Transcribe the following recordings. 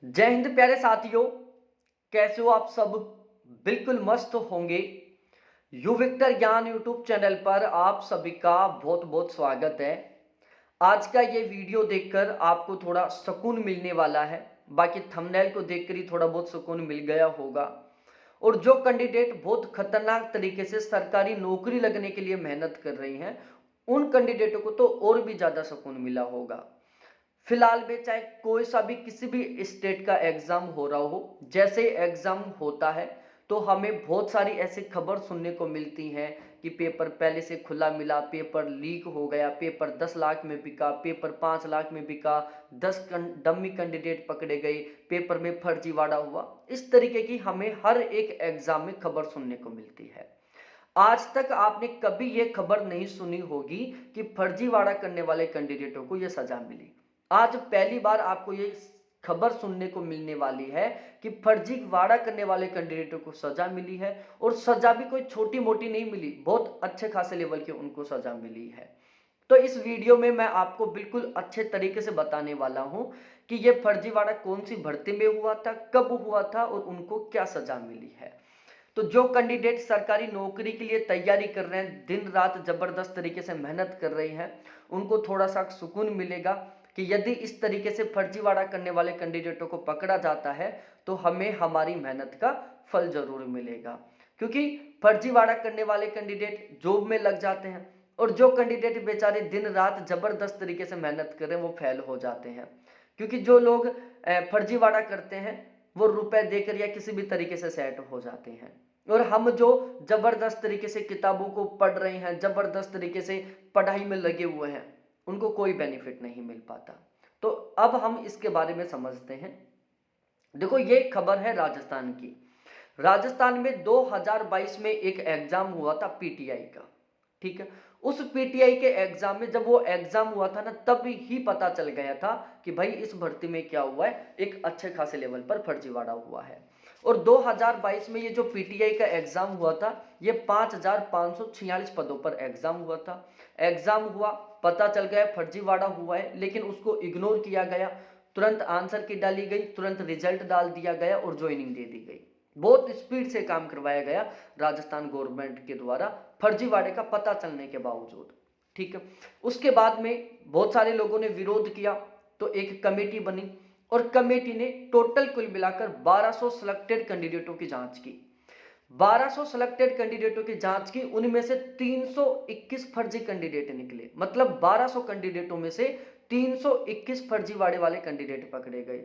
जय हिंद प्यारे साथियों। कैसे हो आप सब? बिल्कुल मस्त होंगे। यू विक्टर ज्ञान यूट्यूब चैनल पर आप सभी का बहुत बहुत स्वागत है। आज का ये वीडियो देखकर आपको थोड़ा सुकून मिलने वाला है। बाकी थंबनेल को देखकर ही थोड़ा बहुत सुकून मिल गया होगा। और जो कैंडिडेट बहुत खतरनाक तरीके से सरकारी नौकरी लगने के लिए मेहनत कर रही हैं, उन कैंडिडेटों को तो और भी ज्यादा सुकून मिला होगा। फिलहाल में चाहे कोई सा भी किसी भी स्टेट का एग्जाम हो रहा हो, जैसे एग्जाम होता है तो हमें बहुत सारी ऐसी खबर सुनने को मिलती हैं कि पेपर पहले से खुला मिला, पेपर लीक हो गया, पेपर 10 लाख में बिका, पेपर 5 लाख में बिका, 10 डम्मी कैंडिडेट पकड़े गए, पेपर में फर्जीवाड़ा हुआ। इस तरीके की हमें हर एक एग्जाम में खबर सुनने को मिलती है। आज तक आपने कभी यह खबर नहीं सुनी होगी कि फर्जीवाड़ा करने वाले कैंडिडेटों को यह सजा मिली। आज पहली बार आपको ये खबर सुनने को मिलने वाली है कि फर्जीवाड़ा करने वाले कैंडिडेटों को सजा मिली है। और सजा भी कोई छोटी मोटी नहीं मिली, बहुत अच्छे खासे लेवल की उनको सजा मिली है। तो इस वीडियो में मैं आपको बिल्कुल अच्छे तरीके से बताने वाला हूं कि यह फर्जीवाड़ा कौन सी भर्ती में हुआ था, कब हुआ था और उनको क्या सजा मिली है। तो जो कैंडिडेट सरकारी नौकरी के लिए तैयारी कर रहे हैं, दिन रात जबरदस्त तरीके से मेहनत कर रहे हैं, उनको थोड़ा सा सुकून मिलेगा कि यदि इस तरीके से फर्जीवाड़ा करने वाले कैंडिडेटों को पकड़ा जाता है तो हमें हमारी मेहनत का फल जरूर मिलेगा। क्योंकि फर्जीवाड़ा करने वाले कैंडिडेट जॉब में लग जाते हैं और जो कैंडिडेट बेचारे दिन रात जबरदस्त तरीके से मेहनत कर रहे हैं वो फेल हो जाते हैं। क्योंकि जो लोग फर्जीवाड़ा करते हैं वो रुपए देकर या किसी भी तरीके से सेट हो जाते हैं। और हम जो जबरदस्त तरीके से किताबों को पढ़ रहे हैं, जबरदस्त तरीके से पढ़ाई में लगे हुए हैं, उनको कोई बेनिफिट नहीं मिल पाता। तो अब हम इसके बारे में समझते हैं। देखो, ये खबर है राजस्थान की। राजस्थान में 2022 में एक एग्जाम हुआ था पीटीआई का। ठीक है, उस पीटीआई के एग्जाम में जब वो एग्जाम हुआ था ना, तब ही पता चल गया था कि भाई इस भर्ती में क्या हुआ है, एक अच्छे खासे लेवल पर फर्जीवाड़ा हुआ है। और 2022 में ये जो पीटीआई का एग्जाम हुआ था, ये 5546 पदों पर एग्जाम हुआ था। एग्जाम हुआ, पता चल गया फर्जीवाड़ा हुआ है, लेकिन उसको इग्नोर किया गया। तुरंत आंसर की डाली गई, तुरंत रिजल्ट डाल दिया गया और ज्वाइनिंग दे दी गई। बहुत स्पीड से काम करवाया गया राजस्थान गवर्नमेंट के द्वारा, फर्जीवाड़े का पता चलने के बावजूद। ठीक है, उसके बाद में बहुत सारे लोगों ने विरोध किया तो एक कमेटी बनी और कमेटी ने टोटल कुल मिलाकर 1200 सिलेक्टेड कैंडिडेटों की जांच की। 1200 सिलेक्टेड कैंडिडेटों की जांच की, उनमें से 321 फर्जी कैंडिडेट निकले। मतलब 1200 कैंडिडेटों में से 321 फर्जीवाड़े वाले कैंडिडेट पकड़े गए।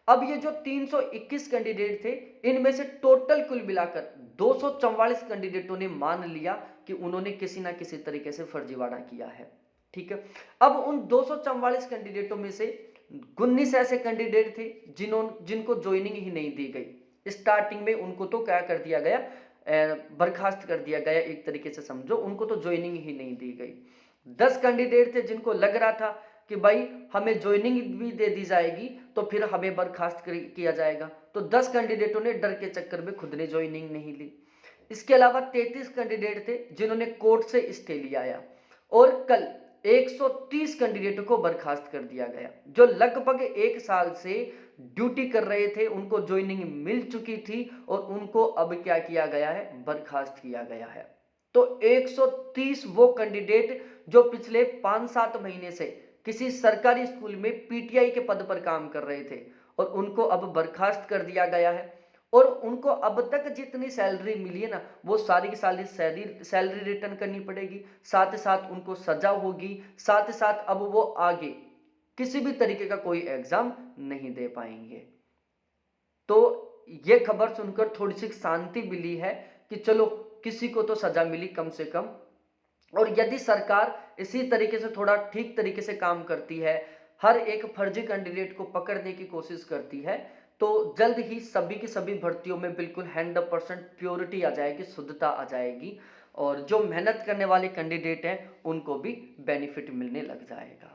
अब ये जो 321 कैंडिडेट थे, इनमें से टोटल कुल मिलाकर 244 कैंडिडेटों ने मान लिया कि उन्होंने किसी ना किसी तरीके से फर्जीवाड़ा किया है। ठीक है, अब उन 244 कैंडिडेटों में से 19 ऐसे कैंडिडेट थे जिनको ज्वाइनिंग ही नहीं दी गई। स्टार्टिंग में उनको तो क्या कर दिया गया, बर्खास्त कर दिया गया, एक तरीके से समझो, उनको तो ज्वाइनिंग ही नहीं दी गई। 10 कैंडिडेट थे जिनको लग रहा था कि भाई हमें ज्वाइनिंग भी दे दी जाएगी तो फिर हमें बर्खास्त किया जाएगा, तो 10 कैंडिडेटों ने डर के चक्कर में खुद ने ज्वाइनिंग नहीं ली। इसके अलावा 33 कैंडिडेट थे जिन्होंने कोर्ट से स्टे लिया आया। और कल 130 कैंडिडेटों को बर्खास्त कर दिया गया जो लगभग 1 साल से ड्यूटी कर रहे थे, उनको ज्वाइनिंग मिल चुकी थी और उनको अब क्या किया गया है, बर्खास्त किया गया है। तो 130 वो कैंडिडेट जो पिछले 5-7 महीने से किसी सरकारी स्कूल में पीटीआई के पद पर काम कर रहे थे और उनको अब बर्खास्त कर दिया गया है। और उनको अब तक जितनी सैलरी मिली है ना, वो सारी की सारी सैलरी रिटर्न करनी पड़ेगी। साथ ही साथ उनको सजा होगी, साथ ही साथ अब वो आगे किसी भी तरीके का कोई एग्जाम नहीं दे पाएंगे। तो ये खबर सुनकर थोड़ी सी शांति मिली है कि चलो किसी को तो सजा मिली कम से कम। और यदि सरकार इसी तरीके से थोड़ा ठीक तरीके से काम करती है, हर एक फर्जी कैंडिडेट को पकड़ने की कोशिश करती है, तो जल्द ही सभी की सभी भर्तियों में बिल्कुल 100% प्योरिटी आ जाएगी, शुद्धता आ जाएगी। और जो मेहनत करने वाले कैंडिडेट हैं उनको भी बेनिफिट मिलने लग जाएगा।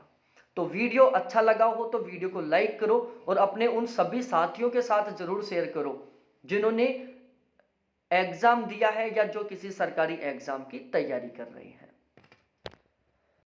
तो वीडियो अच्छा लगा हो तो वीडियो को लाइक करो और अपने उन सभी साथियों के साथ जरूर शेयर करो जिन्होंने एग्जाम दिया है या जो किसी सरकारी एग्जाम की तैयारी कर रहे हैं।